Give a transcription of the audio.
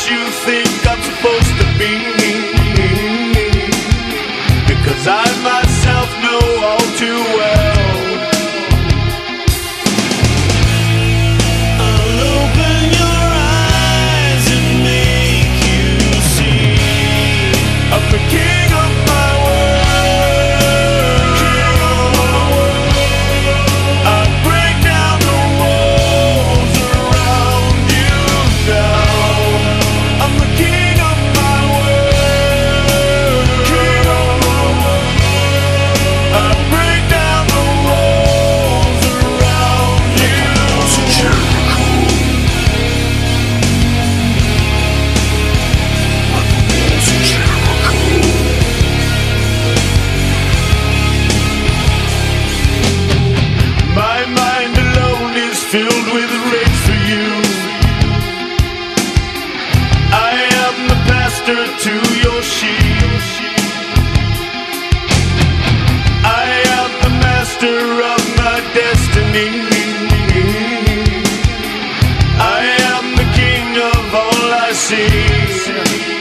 you think I'm supposed to be, because I myself know all too well. I'll open your eyes and make you see I'm the king of my world. I break down the walls around you now. I'm the king of my world. I break down the walls around you. My mind alone is filled with rage for you. I am the pastor to your sheep. I am the master of my destiny. I am the king of all I see.